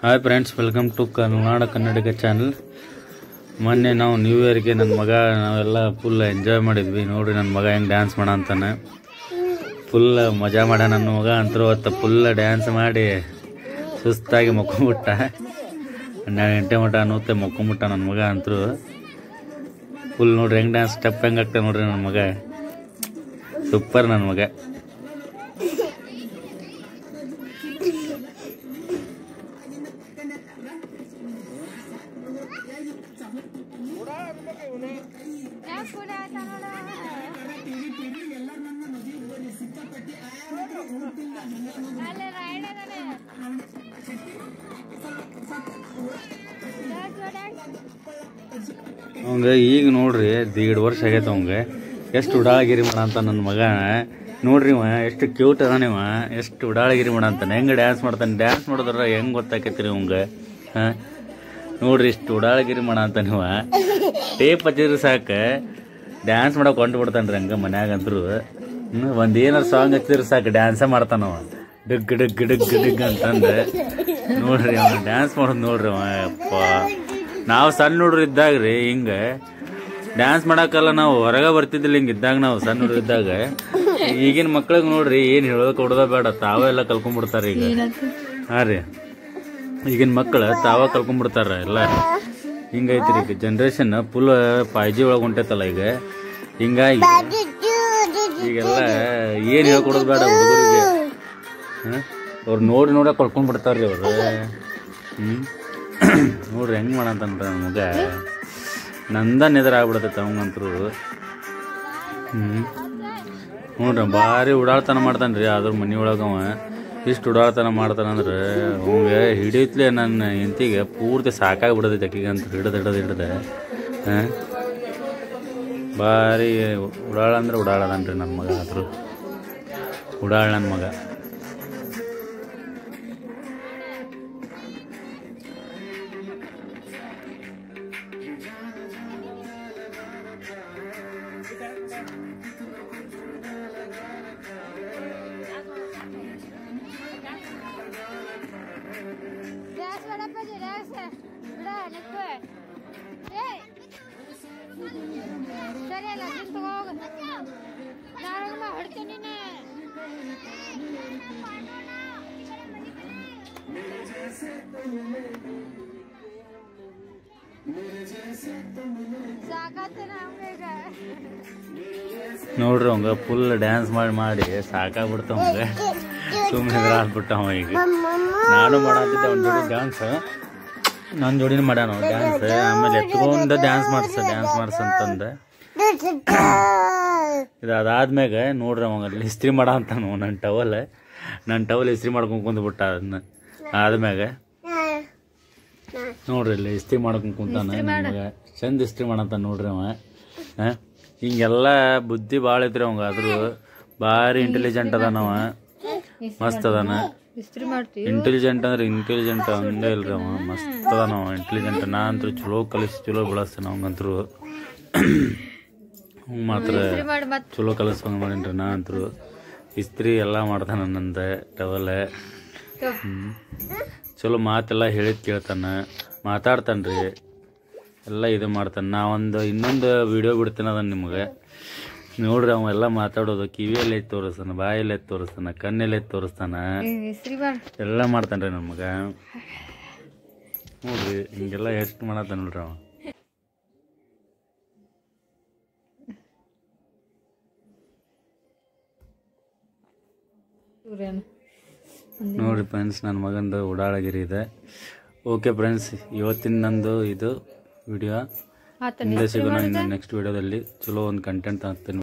Hi friends, welcome to Karnataka Kannadiga channel. ಮೊನ್ನೆ ನಾವು new ಇಯರ್ಗೆ ನನ್ನ ಮಗ ನಾವೆಲ್ಲ ಫುಲ್ ಎಂಜಾಯ್ ಮಾಡಿದ್ವಿ. ನೋಡ್ರಿ ನನ್ನ ಮಗ ಹೆಂಗೆ ಡ್ಯಾನ್ಸ್ ಮಾಡ ಅಂತಾನೆ, ಫುಲ್ ಮಜಾ ಮಾಡ. ನನ್ನ ಮಗ ಅಂತರೂ ಅವತ್ತು ಫುಲ್ ಡ್ಯಾನ್ಸ್ ಮಾಡಿ ಸುಸ್ತಾಗಿ ಮಕ್ಕೊಂಬಿಟ್ಟ. 12 ಗಂಟೆ ಮಟ್ಟ ಅನ್ನುತ್ತೆ ಮಕ್ಕೊಂಬಿಟ್ಟ ನನ್ನ ಮಗ ಅಂತರೂ. ಫುಲ್ ನೋಡ್ರಿ ಹೆಂಗೆ ಡ್ಯಾನ್ಸ್ ಸ್ಟೆಪ್ ಹೆಂಗೆ ಆಗ್ತಾನೆ ನೋಡ್ರಿ ನನ್ನ ಮಗ. ಸೂಪರ್ ನನ್ನ ಮಗ. ಅವಂಗ ಈಗ ನೋಡ್ರಿ 1.5 ವರ್ಷ ಆಗೈತೆ. ಅವಂಗ ಎಷ್ಟು ಉಡಾಳಗಿರಿ ಮಾಡ ಅಂತ ನನ್ನ ಮಗ. ನೋಡ್ರಿ ಇವ ಎಷ್ಟು ಕ್ಯೂಟ್ ಅದಾನ. ಇವ ಎಷ್ಟು ಉಡಾಳಗಿರಿ ಮಾಡ ಅಂತಾನೆ, ಹೆಂಗೆ ಡ್ಯಾನ್ಸ್ ಮಾಡ್ತಾನೆ. ಡ್ಯಾನ್ಸ್ ಮಾಡೋದ್ರ ಹೆಂಗೆ ಗೊತ್ತಾಕೈತಿ ರೀ ಅವಂಗ. ನೋಡ್ರಿ ಇಷ್ಟು ಉಡಾಳಗಿರಿ ಮಾಡ ಅಂತಾನೆ. ಇವ ಟೇಪ್ ಹಚ್ಚಿದ್ರೆ ಸಾಕು ಡ್ಯಾನ್ಸ್ ಮಾಡಕ್ ಹೊಂಟು ಬಿಡ್ತಾನ್ರಿ ಹಂಗ ಮನ್ಯಾಗಂದ್ರು. ಒಂದ್ ಏನಾರು ಸಾಂಗ್ ಹಚ್ಚಿದ್ರೆ ಸಾಕು ಡ್ಯಾನ್ಸ ಮಾಡ್ತಾನವ, ಡಿಗ್ ಡಿಗ್ ಡಿಗ್ ಡಿಗ್ ಅಂತಂದ್ರೆ. ನೋಡ್ರಿ ಅವ ಡ್ಯಾನ್ಸ್ ಮಾಡೋದು ನೋಡ್ರಿ ಅವ. ಅಪ್ಪ ನಾವು ಸಣ್ಣ ಹುಡ್ರು ಇದ್ದಾಗ್ರಿ ಹಿಂಗ ಡ್ಯಾನ್ಸ್ ಮಾಡಕ್ಕಲ್ಲ ನಾವು ಹೊರಗೆ ಬರ್ತಿದ್ದಿಲ್ಲ. ಹಿಂಗೆ ಇದ್ದಾಗ ನಾವು ಸಣ್ಣ ಹುಡ್ರು ಇದ್ದಾಗ. ಈಗಿನ ಮಕ್ಳಿಗೆ ನೋಡ್ರಿ ಏನು ಹೇಳೋಕೆ ಕೊಡೋದ ಬೇಡ, ತಾವೆಲ್ಲ ಕಲ್ಕೊಂಡ್ಬಿಡ್ತಾರೆ ಈಗ. ಹಾಂ ರೀ, ಈಗಿನ ಮಕ್ಕಳು ತಾವ ಕಲ್ಕೊಂಡ್ಬಿಡ್ತಾರ ಎಲ್ಲ. ಹಿಂಗೈತಿ ರೀ ಈಗ ಜನ್ರೇಷನ್ ಫುಲ್ 5G ಒಳಗೆ ಹೊಂಟೈತಲ್ಲ ಈಗ. ಹಿಂಗಾಗಿ ಈಗೆಲ್ಲ ಏನು ಹೇಳ್ಕೊಡೋದು ಬೇಡ ಹುಡುಗರಿಗೆ. ಅವ್ರು ನೋಡಿ ಕಲ್ಕೊಂಡ್ಬಿಡ್ತಾರ್ರಿ ಅವ್ರು. ನೋಡ್ರಿ ಹೆಂಗೆ ಮಾಡಂತನ್ರಿ ನನ್ನ ಮಗ. ನಂದ ನೆದರಾಗ್ಬಿಡತೈತೆ ಅವಂಗಂತರು. ನೋಡ್ರಿ ಭಾರಿ ಉಡಾಳ್ತನ ಮಾಡ್ತಾನ್ರಿ. ಆದ್ರೂ ಮನೆ ಒಳಗವ ಇಷ್ಟು ಉಡಾಳ್ತನ ಮಾಡ್ತಾನಂದ್ರೆ ಅವಂಗೆ ಹಿಡಿತ್ಲೆ ನನ್ನ ಹೆಂಡತಿಗೆ ಪೂರ್ತಿ ಸಾಕಾಗ್ಬಿಡತೈತೆ. ಅಕ್ಕಿಗಂತ ಹಿಡ್ದು ಭಾರಿ ಉಡಾಳ ಅಂದ್ರೆ ಉಡಾಳದನ್ರಿ ನನ್ನ ಮಗ. ಆದರೂ ಉಡಾಳ ನನ್ನ ಮಗ. ನೋಡ್ರಿ ಅವಂಗ ಫುಲ್ ಡ್ಯಾನ್ಸ್ ಮಾಡಿ ಸಾಕಾಗ್ಬಿಡ್ತಾವ. ಅವಂಗ ಸುಮ್ಮನೆ ಆಗ್ಬಿಟ್ಟ ಅವ. ಈಗ ನಾನು ಮಾಡತ್ತಿದ್ದೆ ಅವ್ನ ಜೋಡಿ ಡ್ಯಾನ್ಸ್, ನನ್ನ ಜೋಡಿನ ಮಾಡ್ಯಾನ ಡ್ಯಾನ್ಸ್. ಆಮೇಲೆ ಎತ್ಕೊಂಡ ಡ್ಯಾನ್ಸ್ ಮಾಡ್ಸಂತಂದ. ಇದು ಅದಾದ್ಮ್ಯಾಗ ನೋಡ್ರಿ ಅವಾಗ ಇಸ್ತ್ರಿ ಮಾಡ ಅಂತಾನು ನನ್ನ ಟವಲ್ ಇಸ್ತ್ರಿ ಮಾಡ್ಕೊಂಡು ಕುಂದ್ಬಿಟ್ಟ. ಅದನ್ನ ಆದ್ಮ್ಯಾಗ ನೋಡ್ರಿ ಇಲ್ಲಿ ಇಸ್ತ್ರಿ ಮಾಡ್ಕೊಂಡು ಕುಂತಾನ. ನಮ್ಗೆ ಚಂದ ಇಸ್ತ್ರಿ ಮಾಡಂತ ನೋಡ್ರಿ ಅವ. ಹಿಂಗೆಲ್ಲ ಬುದ್ಧಿ ಭಾಳ ಐತ್ರಿ ಅವಂಗ. ಆದ್ರೂ ಭಾರಿ ಇಂಟೆಲಿಜೆಂಟ್ ಅದಾನವ, ಮಸ್ತ್ ಅದಾನ. ಇಂಟೆಲಿಜೆಂಟ್ ಅಂದ್ರೆ ಇಂಟೆಲಿಜೆಂಟ್ ಹಂಗ ಇಲ್ರಿ ಅವ, ಮಸ್ತ್ ಅದಾನವ ಇಂಟೆಲಿಜೆಂಟ್. ನಾ ಅಂತೂ ಚಲೋ ಬೆಳೆಸ್ತಾನ ಅವಂಗಂತರು. ಮಾತ್ರ ಚಲೋ ಕಲಿಸ್ಕೊಂಡ್ ಮಾಡೀನ್ರಿ. ನಾ ಅಂತರು ಇಸ್ತ್ರಿ ಎಲ್ಲ ಮಾಡ್ತಾನ ನಂದ ಟವಲ್. ಚಲೋ ಮಾತೆಲ್ಲ ಹೇಳಿದ್ ಕೇಳ್ತಾನ, ಮಾತಾಡ್ತಾನ್ರಿ ಎಲ್ಲ ಇದು ಮಾಡ್ತಾನೆ. ನಾ ಇನ್ನೊಂದು ವಿಡಿಯೋ ಬಿಡ್ತೇನೆ ಅದನ್ನ ನಿಮ್ಗೆ ನೋಡ್ರಿ. ಅವ ಎಲ್ಲ ಮಾತಾಡೋದು ಕಿವಿಯಲ್ಲಿ ಐತಿ ತೋರಿಸ್ತಾನ, ಬಾಯಲ್ಲಿ ಐತಿ ತೋರಿಸ್ತಾನ, ಕಣ್ಣಲ್ಲಿ ಐತಿ ತೋರಿಸ್ತಾನ, ಎಲ್ಲ ಮಾಡ್ತಾನ್ರಿ ನನ್ನ ಮಗ. ನೋಡ್ರಿ ಹಿಂಗೆಲ್ಲ ಎಷ್ಟು ಮಾಡತ್ತಾನ ನೋಡ್ರಿ ಅವ. ನೋಡ್ರಿ ಫ್ರೆಂಡ್ಸ್, ನನ್ನ ಮಗಂದು ಉಡಾಳಗಿರಿ ಇದೆ. ಓಕೆ ಫ್ರೆಂಡ್ಸ್, ಇವತ್ತಿನ ನಂದು ಇದು ವಿಡಿಯೋ. ಹಿಂದೆ ಸಿಗೋಣ ಇನ್ನು ನೆಕ್ಸ್ಟ್ ವಿಡಿಯೋದಲ್ಲಿ ಚಲೋ ಒಂದು ಕಂಟೆಂಟ್ ಹಾಕ್ತೀನಿ.